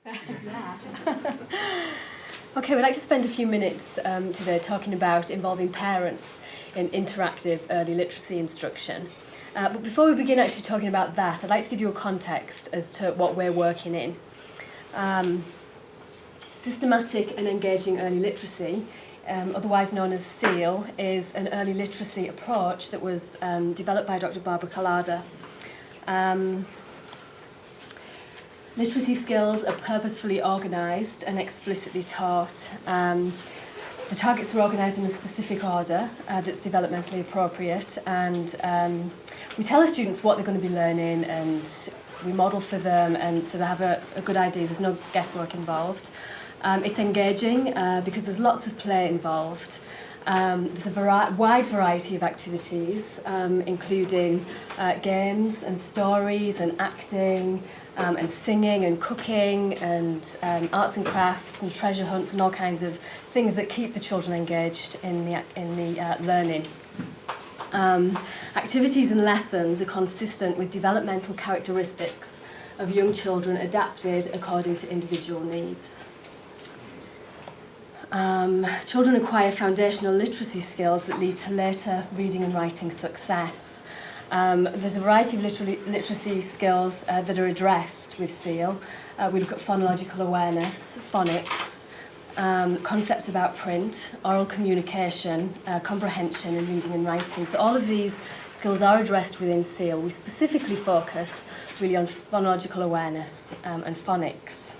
Yeah. Okay, we'd like to spend a few minutes today talking about involving parents in interactive early literacy instruction. But before we begin actually talking about that, I'd like to give you a context as to what we're working in. Systematic and engaging early literacy, otherwise known as SEAL, is an early literacy approach that was developed by Dr. Barbara Collada. Literacy skills are purposefully organised and explicitly taught. The targets are organised in a specific order that's developmentally appropriate, and we tell our students what they're going to be learning, and we model for them, and so they have a good idea. There's no guesswork involved. It's engaging because there's lots of play involved. There's a wide variety of activities, including games and stories and acting, and singing and cooking and arts and crafts and treasure hunts and all kinds of things that keep the children engaged in the learning. Activities and lessons are consistent with developmental characteristics of young children adapted according to individual needs. Children acquire foundational literacy skills that lead to later reading and writing success. There's a variety of literacy skills that are addressed with SEAL. We look at phonological awareness, phonics, concepts about print, oral communication, comprehension and reading and writing. So all of these skills are addressed within SEAL. We specifically focus really on phonological awareness and phonics.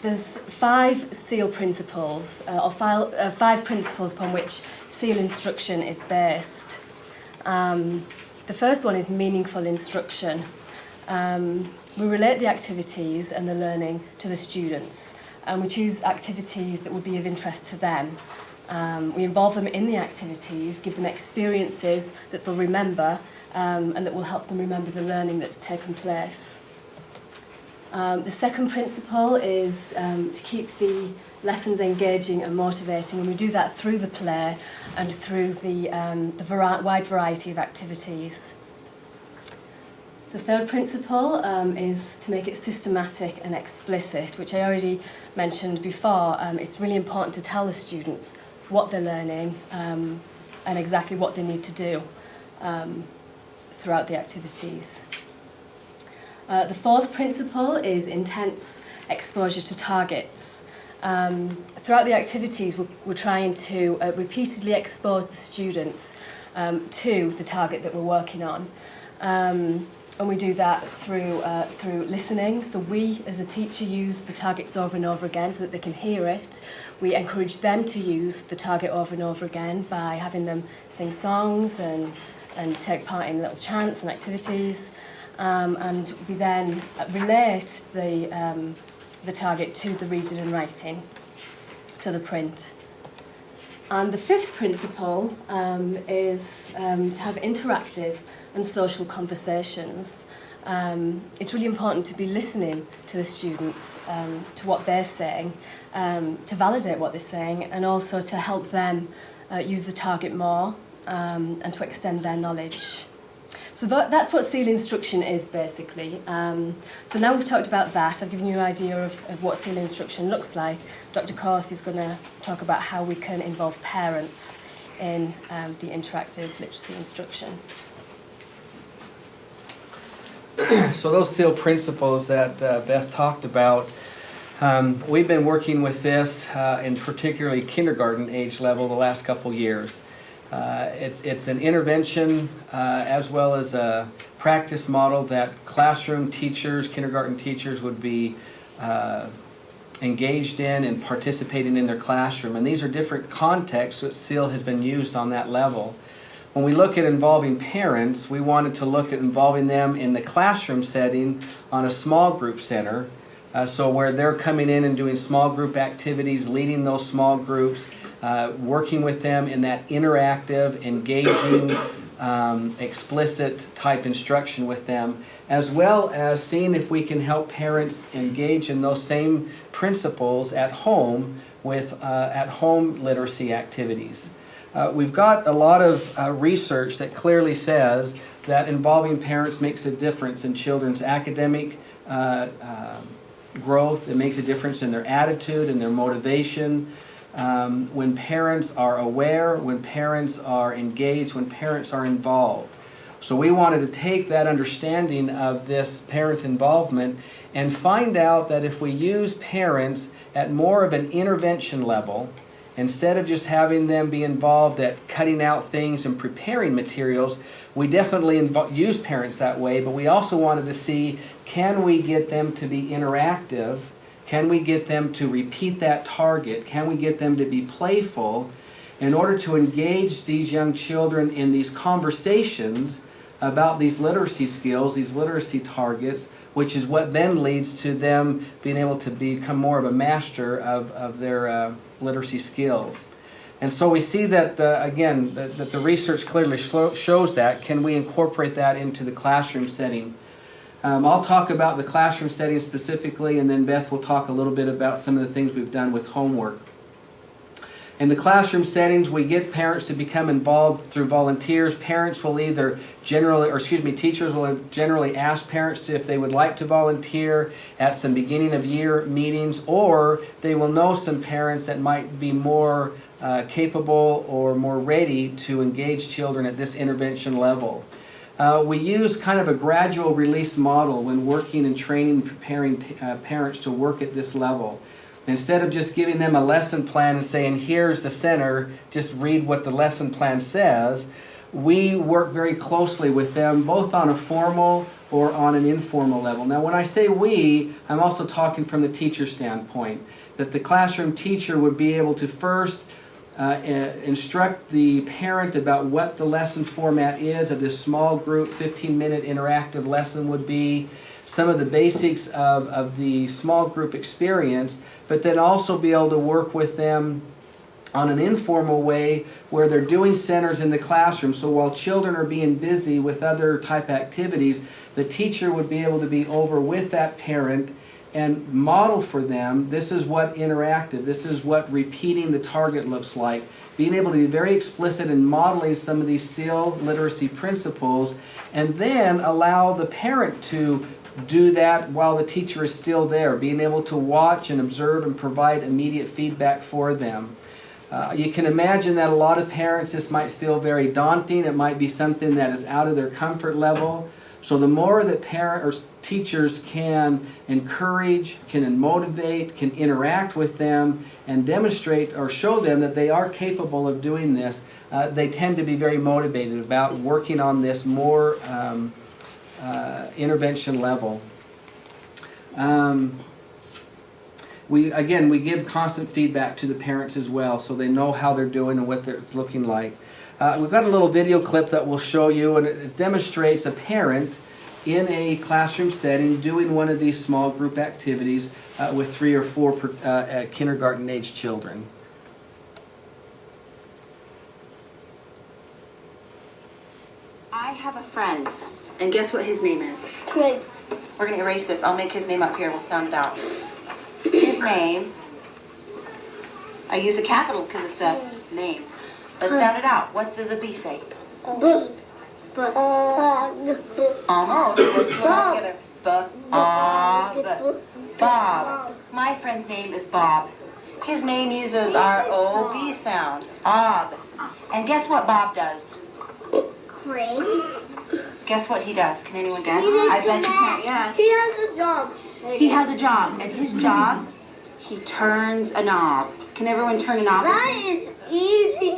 There's 5 SEAL principles, or 5 principles upon which SEAL instruction is based. The first one is meaningful instruction. We relate the activities and the learning to the students, and we choose activities that would be of interest to them. We involve them in the activities, give them experiences that they'll remember, and that will help them remember the learning that's taken place. The second principle is to keep the lessons engaging and motivating, and we do that through the play and through the wide variety of activities. The third principle is to make it systematic and explicit, which I already mentioned before. It's really important to tell the students what they're learning and exactly what they need to do throughout the activities. The fourth principle is intense exposure to targets. Throughout the activities, we're trying to repeatedly expose the students to the target that we're working on. And we do that through listening. So we, as a teacher, use the targets over and over again so that they can hear it. We encourage them to use the target over and over again by having them sing songs and take part in little chants and activities. And we then relate the target to the reading and writing, to the print. And the fifth principle is to have interactive and social conversations. It's really important to be listening to the students, to what they're saying, to validate what they're saying, and also to help them use the target more and to extend their knowledge. So that's what SEAL instruction is, basically. So now we've talked about that, I've given you an idea of what SEAL instruction looks like. Dr. Korth is going to talk about how we can involve parents in the interactive literacy instruction. So those SEAL principles that Beth talked about, we've been working with this in particularly kindergarten age level the last couple years. It's an intervention as well as a practice model that classroom teachers, kindergarten teachers would be engaged in and participating in their classroom. And these are different contexts which SEAL has been used on that level. When we look at involving parents, we wanted to look at involving them in the classroom setting on a small group center. So where they're coming in and doing small group activities, leading those small groups, working with them in that interactive, engaging, explicit type instruction with them, as well as seeing if we can help parents engage in those same principles at home with at-home literacy activities. We've got a lot of research that clearly says that involving parents makes a difference in children's academic growth. It makes a difference in their attitude and their motivation. When parents are aware, when parents are engaged, when parents are involved. So we wanted to take that understanding of this parent involvement and find out that if we use parents at more of an intervention level, instead of just having them be involved at cutting out things and preparing materials, we definitely use parents that way, but we also wanted to see, can we get them to be interactive? Can we get them to repeat that target? Can we get them to be playful in order to engage these young children in these conversations about these literacy skills, these literacy targets, which is what then leads to them being able to become more of a master of their literacy skills. And so we see that, again, that the research clearly shows that. Can we incorporate that into the classroom setting? I'll talk about the classroom setting specifically, and then Beth will talk a little bit about some of the things we've done with homework. In the classroom settings, we get parents to become involved through volunteers. Parents will either teachers will generally ask parents if they would like to volunteer at some beginning of year meetings, or they will know some parents that might be more capable or more ready to engage children at this intervention level. We use kind of a gradual release model when working and training and preparing parents to work at this level. Instead of just giving them a lesson plan and saying, here's the center, just read what the lesson plan says, we work very closely with them, both on a formal or on an informal level. Now, when I say we, I'm also talking from the teacher standpoint, that the classroom teacher would be able to first instruct the parent about what the lesson format is of this small group 15-minute interactive lesson would be, some of the basics of the small group experience, but then also be able to work with them on an informal way where they're doing centers in the classroom. So while children are being busy with other type activities, the teacher would be able to be over with that parent and model for them, this is what interactive, this is what repeating the target looks like. Being able to be very explicit in modeling some of these SEAL literacy principles, and then allow the parent to do that while the teacher is still there, being able to watch and observe and provide immediate feedback for them. You can imagine that a lot of parents, this might feel very daunting. It might be something that is out of their comfort level. So the more that parents or teachers can encourage, can motivate, can interact with them and demonstrate or show them that they are capable of doing this, they tend to be very motivated about working on this more intervention level. We give constant feedback to the parents as well, so they know how they're doing and what they're looking like. We've got a little video clip that we'll show you, and it demonstrates a parent in a classroom setting doing one of these small group activities with 3 or 4 kindergarten-age children. I have a friend, and guess what his name is? Craig. We're going to erase this. I'll make his name up here. We'll sound it out. His name, I use a capital because it's a name. Let's sound it out. What does a B say? Almost. Let's put all together. Bob. My friend's name is Bob. His name uses our O-B sound. Bob. And guess what Bob does? Craig. Guess what he does? Can anyone guess? I bet you can't guess. He has a job. He has a job, and his job, he turns a knob. Can everyone turn a knob? That is easy.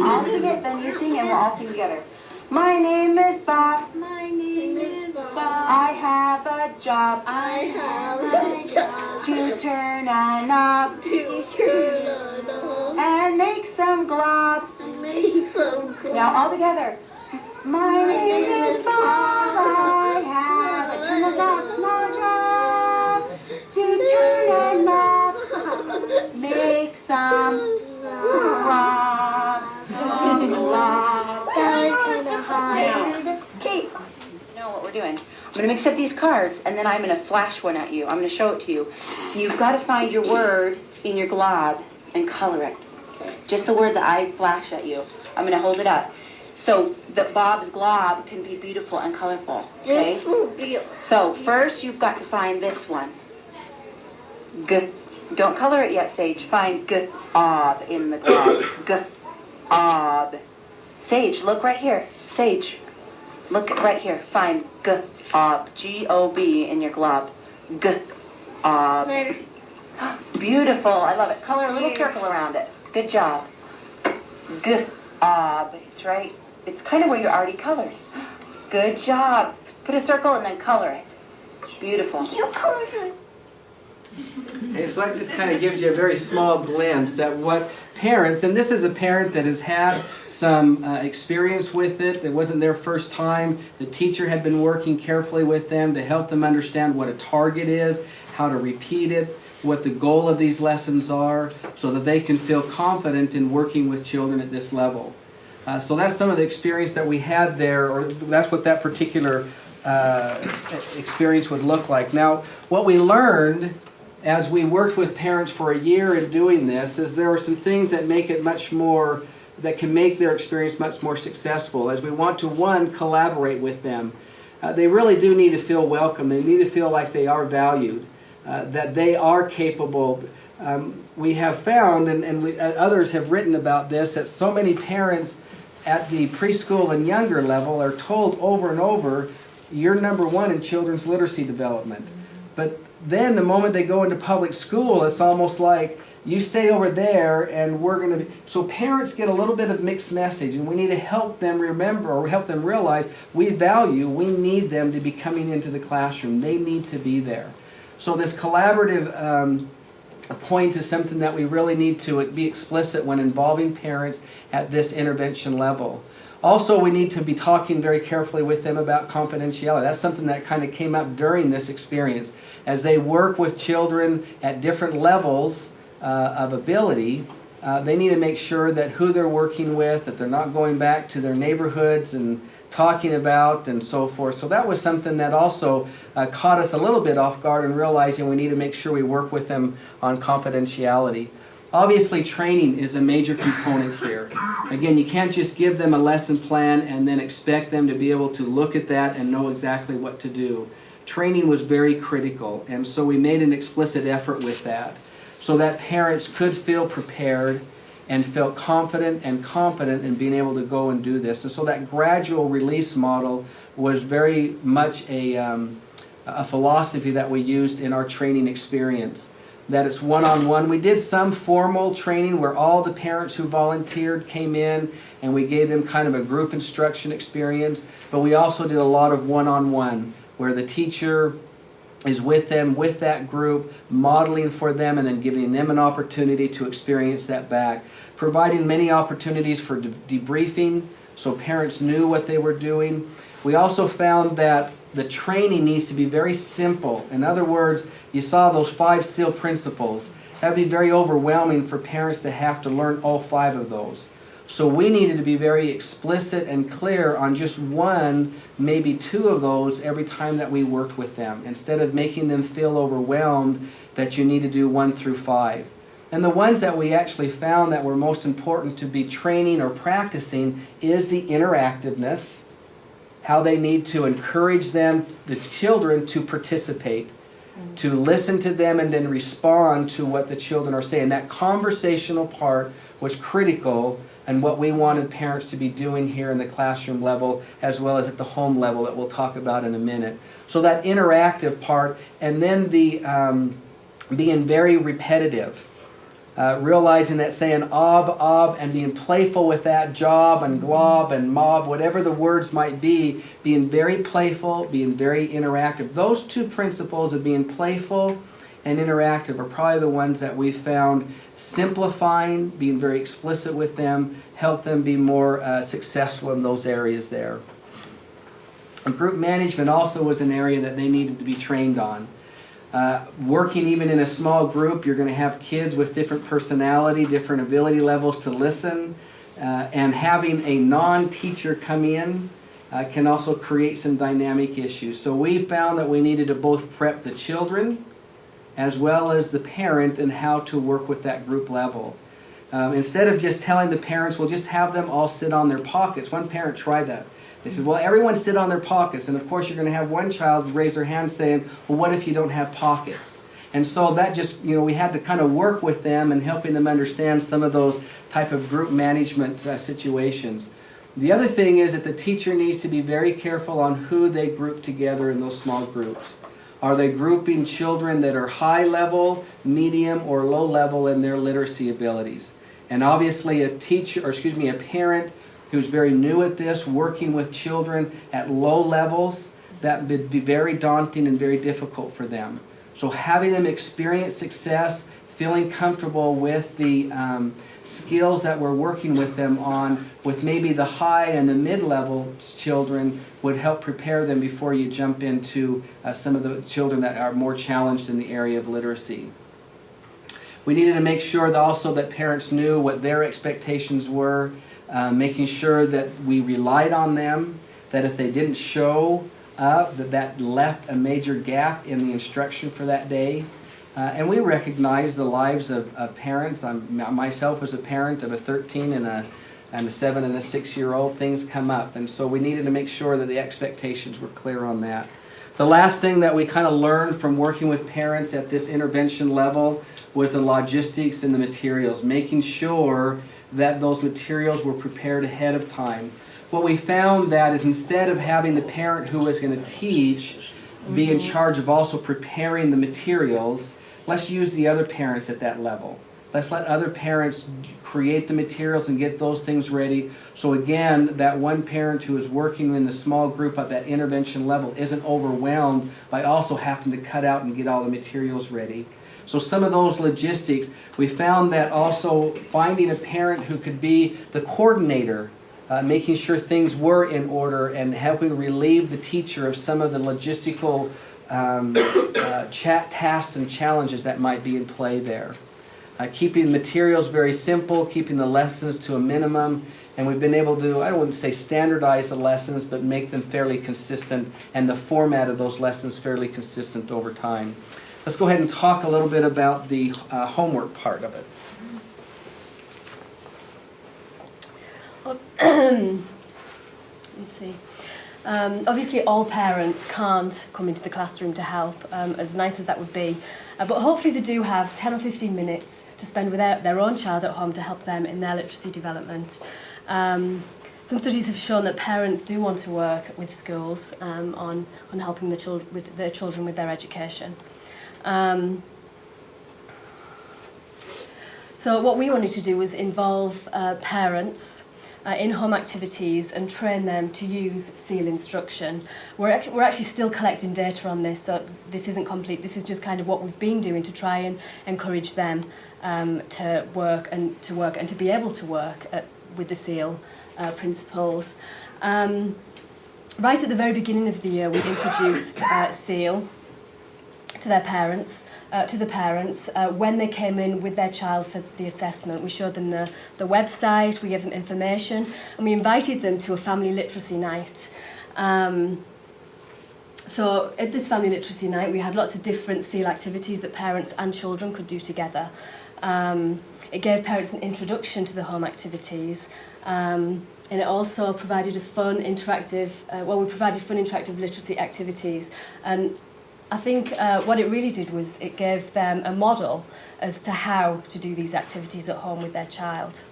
I'll sing it, then you sing, and we'll all sing together. My name is Bob. My name is Bob. I have a job. I have a job. To turn a knob. To turn a knob. And make some glob. And make some glob. Now all together. My name is Bob. I have a turn a knob, small job. To turn a knob. Make some globs. That was kind of hard. Okay, you know what we're doing. I'm going to mix up these cards, and then I'm going to flash one at you. I'm going to show it to you. You've got to find your word in your glob and color it. Just the word that I flash at you. I'm going to hold it up. So the Bob's glob can be beautiful and colorful. Okay? This will be So first you've got to find this one. G. Don't color it yet, Sage. Find G, ob in the glob. G, ob. Sage, look right here. Sage, look right here. Find G, ob. G-O-B in your glob. G, ob. there. Beautiful. I love it. Color a little circle around it. Good job. G, ob. It's right. It's kind of where you already colored. Good job. Put a circle and then color it. Beautiful. You colored it. Okay, so that just kind of gives you a very small glimpse at what parents, and this is a parent that has had some experience with it. It wasn't their first time. The teacher had been working carefully with them to help them understand what a target is, how to repeat it, what the goal of these lessons are, so that they can feel confident in working with children at this level. So that's some of the experience that we had there, or that's what that particular experience would look like. Now, what we learned as we worked with parents for a year in doing this is there are some things that make it much more, that can make their experience much more successful, as we want to, one, collaborate with them. They really do need to feel welcome. They need to feel like they are valued, that they are capable. We have found, and others have written about this, that so many parents at the preschool and younger level are told over and over, you're number one in children's literacy development. But then the moment they go into public school, it's almost like, you stay over there and we're going to be... So parents get a little bit of mixed message, and we need to help them remember, or help them realize, we need them to be coming into the classroom. They need to be there. So this collaborative point is something that we really need to be explicit when involving parents at this intervention level. Also, we need to be talking very carefully with them about confidentiality. That's something that kind of came up during this experience. As they work with children at different levels of ability, they need to make sure that who they're working with, that they're not going back to their neighborhoods and talking about and so forth. So that was something that also caught us a little bit off guard in realizing we need to make sure we work with them on confidentiality. Obviously, training is a major component here. Again, you can't just give them a lesson plan and then expect them to be able to look at that and know exactly what to do. Training was very critical, and so we made an explicit effort with that so that parents could feel prepared and felt confident and competent in being able to go and do this. And so that gradual release model was very much a philosophy that we used in our training experience. That it's one-on-one. We did some formal training where all the parents who volunteered came in and we gave them kind of a group instruction experience, but we also did a lot of one-on-one where the teacher is with them, with that group, modeling for them and then giving them an opportunity to experience that back. Providing many opportunities for debriefing so parents knew what they were doing. We also found that the training needs to be very simple. In other words, you saw those 5 SEAL principles. That would be very overwhelming for parents to have to learn all 5 of those. So we needed to be very explicit and clear on just 1, maybe 2 of those every time that we worked with them, instead of making them feel overwhelmed that you need to do 1 through 5. And the ones that we actually found that were most important to be training or practicing is the interactiveness, how they need to encourage them, the children, to participate, to listen to them and then respond to what the children are saying. That conversational part was critical and what we wanted parents to be doing here in the classroom level as well as at the home level that we'll talk about in a minute. So that interactive part, and then the being very repetitive. Realizing that saying ob, and being playful with that, job and glob and mob, whatever the words might be, being very playful, being very interactive. Those 2 principles of being playful and interactive are probably the ones that we found simplifying, being very explicit with them, help them be more successful in those areas there. And group management also was an area that they needed to be trained on. Working even in a small group, you're going to have kids with different personality, different ability levels to listen, and having a non-teacher come in can also create some dynamic issues. So we found that we needed to both prep the children as well as the parent in how to work with that group level. Instead of just telling the parents, we'll just have them all sit on their pockets. One parent tried that. They said, well, everyone sit on their pockets. And of course, you're going to have one child raise their hand saying, well, what if you don't have pockets? And so that just, we had to kind of work with them and helping them understand some of those type of group management situations. The other thing is that the teacher needs to be very careful on who they group together in those small groups. Are they grouping children that are high level, medium, or low level in their literacy abilities? And obviously a parent who's very new at this, working with children at low levels, that would be very daunting and very difficult for them. So having them experience success, feeling comfortable with the skills that we're working with them on, with maybe the high and the mid-level children, would help prepare them before you jump into some of the children that are more challenged in the area of literacy. We needed to make sure that also that parents knew what their expectations were, making sure that we relied on them, that if they didn't show up, that left a major gap in the instruction for that day. And we recognize the lives of parents. Myself as a parent of a 13 and a 7 and a 6-year-old, things come up. And so we needed to make sure that the expectations were clear on that. The last thing that we kind of learned from working with parents at this intervention level was the logistics and the materials, making sure that those materials were prepared ahead of time. What we found that is instead of having the parent who was going to teach be in charge of also preparing the materials, let's use the other parents at that level. Let's let other parents create the materials and get those things ready. So again, that one parent who is working in the small group at that intervention level isn't overwhelmed by also having to cut out and get all the materials ready. So some of those logistics, we found that also finding a parent who could be the coordinator, making sure things were in order and helping relieve the teacher of some of the logistical tasks and challenges that might be in play there. Keeping materials very simple, keeping the lessons to a minimum, and we've been able to, I wouldn't say standardize the lessons, but make them fairly consistent and the format of those lessons fairly consistent over time. Let's go ahead and talk a little bit about the homework part of it. Let me see. Obviously all parents can't come into the classroom to help, as nice as that would be, but hopefully they do have 10 or 15 minutes to spend with their own child at home to help them in their literacy development. Some studies have shown that parents do want to work with schools on helping their children with their education. So what we wanted to do was involve parents in home activities and train them to use SEAL instruction. We're actually still collecting data on this, so this isn't complete. This is just kind of what we've been doing to try and encourage them to work and to be able to work with the SEAL principles. Right at the very beginning of the year, we introduced SEAL to the parents when they came in with their child for the assessment. We showed them the website, we gave them information, and we invited them to a family literacy night. So at this family literacy night, we had lots of different SEAL activities that parents and children could do together. It gave parents an introduction to the home activities, and it also provided we provided fun interactive literacy activities. And I think what it really did was it gave them a model as to how to do these activities at home with their child.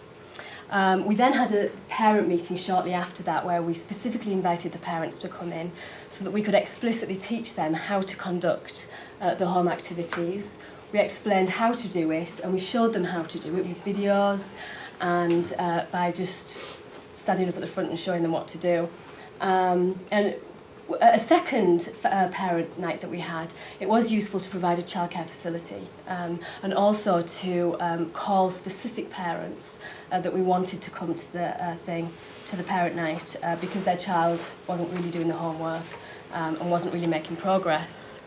We then had a parent meeting shortly after that where we specifically invited the parents to come in so that we could explicitly teach them how to conduct the home activities. We explained how to do it and we showed them how to do it with videos and by just standing up at the front and showing them what to do. And a second parent night that we had, it was useful to provide a childcare facility and also to call specific parents that we wanted to come to the parent night because their child wasn't really doing the homework and wasn't really making progress.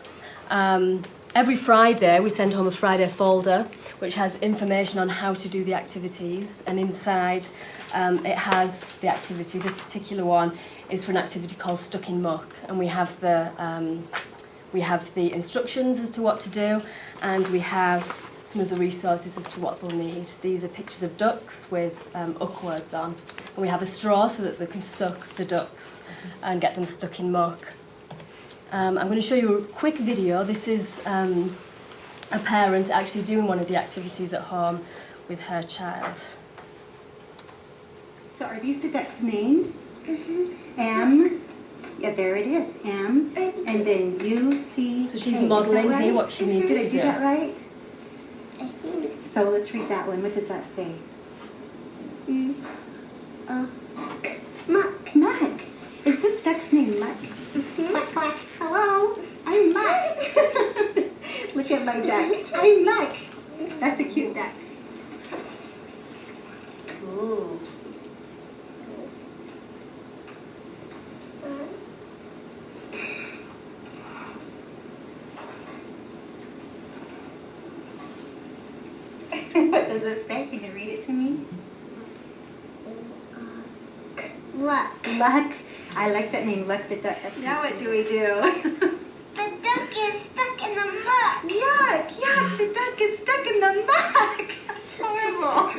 Every Friday we send home a Friday folder which has information on how to do the activities, and inside it has the activity. This particular one is for an activity called Stuck in Muck, and we have the instructions as to what to do, and we have some of the resources as to what they'll need. These are pictures of ducks with uck words on. And we have a straw so that they can suck the ducks and get them stuck in muck. I'm going to show you a quick video. This is a parent actually doing one of the activities at home with her child. So are these the ducks' name? M. Yeah, there it is. M. And then U, C, So she's K. modelling Is that right? here what she needs Did I to do do. that right? I think So let's read that one. What does that say? Muck. Muck. Is this duck's name Muck? Muck, muck. Hello, I'm Muck. Look at my duck. I'm Muck. That's a cute duck. Ooh. What does it say? Can you read it to me? Luck. Luck. I like that name, Luck the duck. Now what do we do? The duck is stuck in the muck. Yuck! Yuck! The duck is stuck in the muck. That's horrible.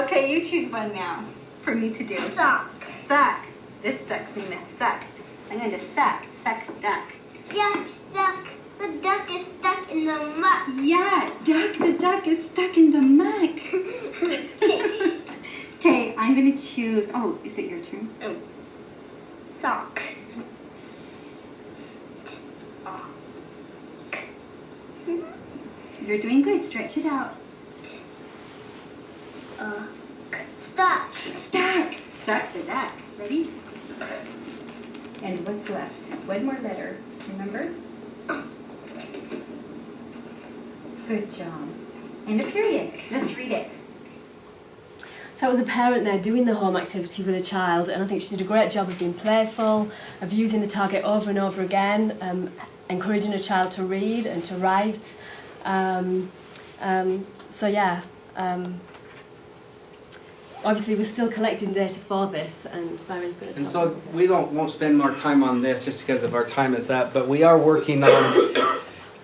Okay, you choose one now for me to do. Sock. Suck. This duck's name is Suck. I'm going to suck. Suck the duck. Yeah, stuck. The duck is stuck in the muck. Yeah, duck. The duck is stuck in the muck. Okay, I'm going to choose. Oh, is it your turn? Oh. Sock. You're doing good. Stretch it out. Stuck. Stuck. Stuck the duck. Ready? And what's left? One more letter. Remember? Good job. And a period. Let's read it. So that was a parent there doing the home activity with a child, and I think she did a great job of being playful, of using the target over and over again, encouraging a child to read and to write. So yeah, obviously we're still collecting data for this, and Byron's going to talk And so about it. we won't spend more time on this just because of our time is up, but we are working on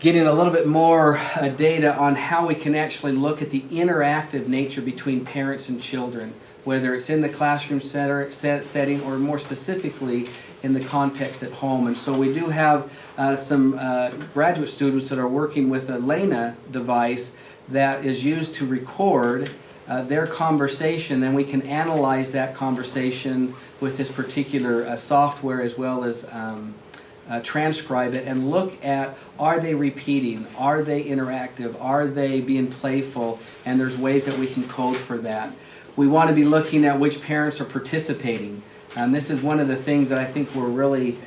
getting a little bit more data on how we can actually look at the interactive nature between parents and children, whether it's in the classroom setting or more specifically in the context at home. And so we do have some graduate students that are working with a Lena device that is used to record their conversation, and we can analyze that conversation with this particular software as well as transcribe it and look at, are they repeating, are they interactive, are they being playful, and there's ways that we can code for that. We want to be looking at which parents are participating, and this is one of the things that I think we're really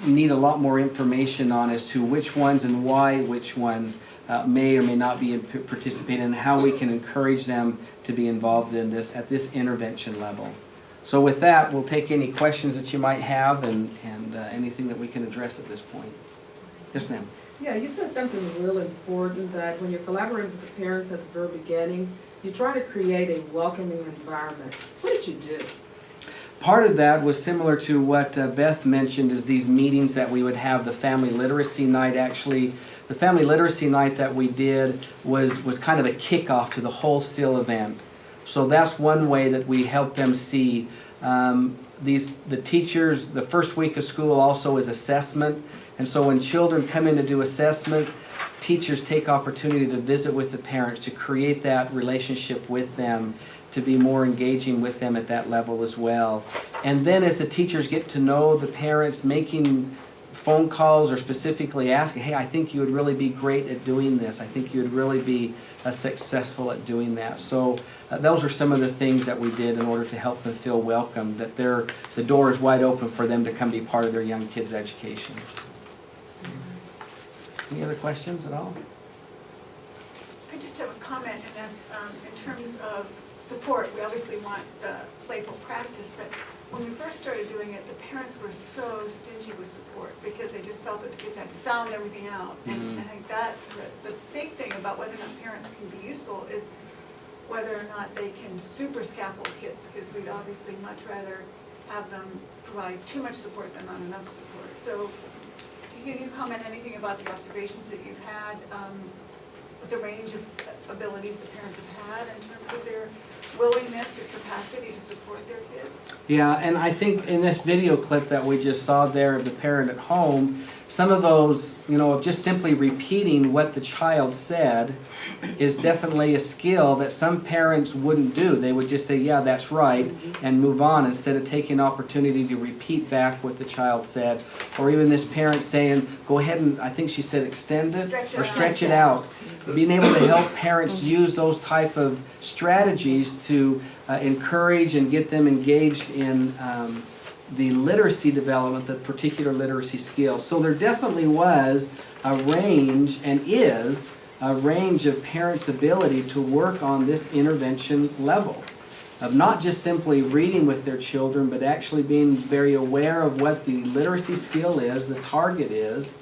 need a lot more information on as to which ones and why which ones may or may not be participating, and how we can encourage them to be involved in this at this intervention level. So with that, we'll take any questions that you might have and anything that we can address at this point. Yes, ma'am. Yeah, you said something really important, that when you're collaborating with the parents at the very beginning, you try to create a welcoming environment. What did you do? Part of that was similar to what Beth mentioned, is these meetings that we would have. The family literacy night, actually, the family literacy night that we did was kind of a kickoff to the whole SEAL event. So that's one way that we help them see. The teachers, the first week of school also is assessment. And so when children come in to do assessments, teachers take opportunity to visit with the parents, to create that relationship with them, to be more engaging with them at that level as well. And then as the teachers get to know the parents, making phone calls or specifically asking, hey, I think you would really be great at doing this. I think you would really be successful at doing that. So those are some of the things that we did in order to help them feel welcome, that the door is wide open for them to come be part of their young kids' education. Any other questions at all? I just have a comment, and that's in terms of support. We obviously want playful practice, but when we first started doing it, the parents were so stingy with support because they just felt that the kids had to sound everything out. And I think that's the big thing about whether or not parents can be useful is whether or not they can super scaffold kids, because we'd obviously much rather have them provide too much support than not enough support. So can you comment anything about the observations that you've had with the range of abilities the parents have had in terms of their willingness or capacity to support their kids? Yeah, and I think in this video clip that we just saw there of the parent at home, some of those, of just simply repeating what the child said is definitely a skill that some parents wouldn't do. They would just say, yeah, that's right, and move on instead of taking opportunity to repeat back what the child said. Or even this parent saying, go ahead and, I think she said, extend it or stretch it out. Being able to help parents use those type of strategies to encourage and get them engaged in the literacy development, the particular literacy skills. So there definitely was a range, and is a range of parents' ability to work on this intervention level of not just simply reading with their children, but actually being very aware of what the literacy skill is, the target is,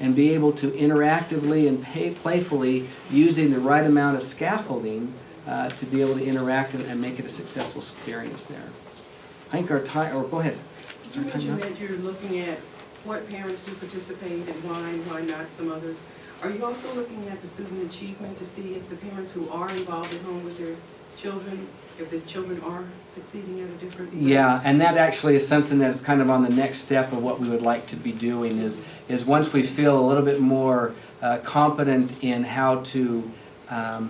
and be able to interactively and playfully, using the right amount of scaffolding, to be able to interact and make it a successful experience there. I think our time, or go ahead. You mentioned that you're looking at what parents do participate and why not some others. Are you also looking at the student achievement to see if the parents who are involved at home with their children, if the children are succeeding at a different rate? Yeah, and that actually is something that is kind of on the next step of what we would like to be doing is once we feel a little bit more competent in how to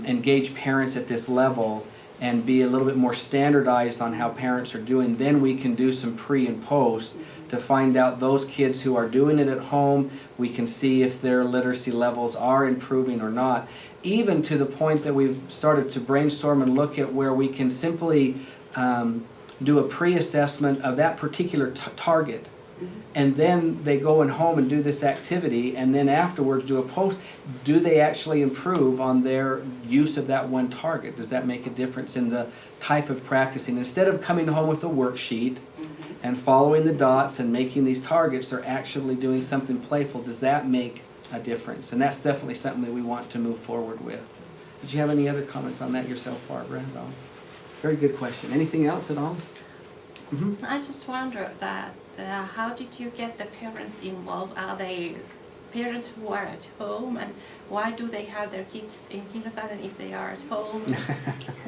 engage parents at this level and be a little bit more standardized on how parents are doing, then we can do some pre and post to find out those kids who are doing it at home. We can see if their literacy levels are improving or not, even to the point that we've started to brainstorm and look at where we can simply do a pre-assessment of that particular target. And then they go in home and do this activity, and then afterwards do a post. Do they actually improve on their use of that one target? Does that make a difference in the type of practicing? Instead of coming home with a worksheet and following the dots and making these targets, they're actually doing something playful. Does that make a difference? And that's definitely something that we want to move forward with. Did you have any other comments on that yourself, Barbara? No. Very good question. Anything else at all? Mm-hmm. I just wonder that how did you get the parents involved? Are they parents who are at home, and why do they have their kids in kindergarten if they are at home?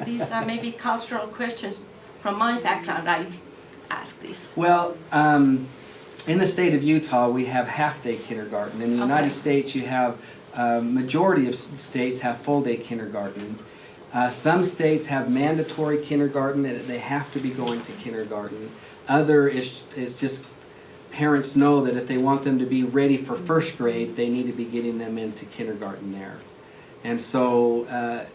These are maybe cultural questions. From my background, I ask this. Well, in the state of Utah, we have half-day kindergarten. In the United States, you have majority of states have full-day kindergarten. Some states have mandatory kindergarten, and they have to be going to kindergarten. Other is just parents know that if they want them to be ready for first grade, they need to be getting them into kindergarten there. And so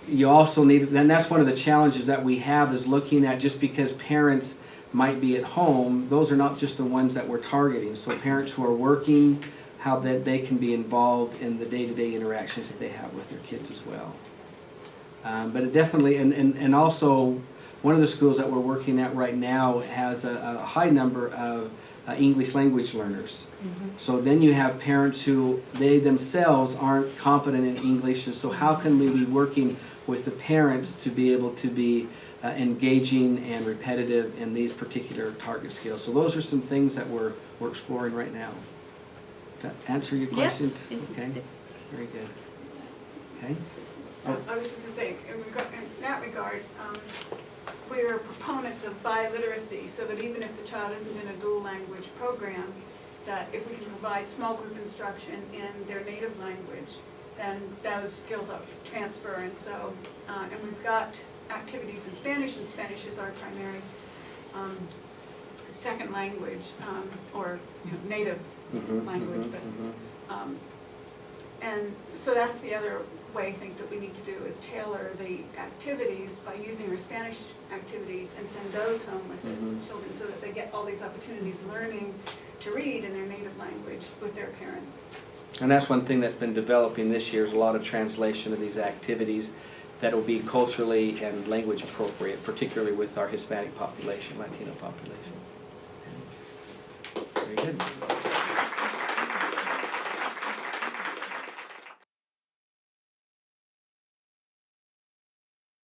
you also need, and that's one of the challenges that we have, is looking at, just because parents might be at home, those are not just the ones that we're targeting. So parents who are working, how that they can be involved in the day-to-day interactions that they have with their kids as well. But it definitely, and also, one of the schools that we're working at right now has a high number of English language learners. So then you have parents who, they themselves aren't competent in English, and so how can we be working with the parents to be able to be engaging and repetitive in these particular target skills? So those are some things that we're exploring right now. Does that answer your question? Yes. Okay, very good. Okay. I was just going to say, in that regard, we're proponents of biliteracy, so that even if the child isn't in a dual language program, that if we can provide small group instruction in their native language, then those skills transfer. And so, and we've got activities in Spanish, and Spanish is our primary second language, or native language. And so that's the other way I think that we need to do, is tailor the activities by using our Spanish activities and send those home with the children, so that they get all these opportunities learning to read in their native language with their parents. And that's one thing that's been developing this year, is a lot of translation of these activities that will be culturally and language appropriate, particularly with our Hispanic population, Latino population. Very good.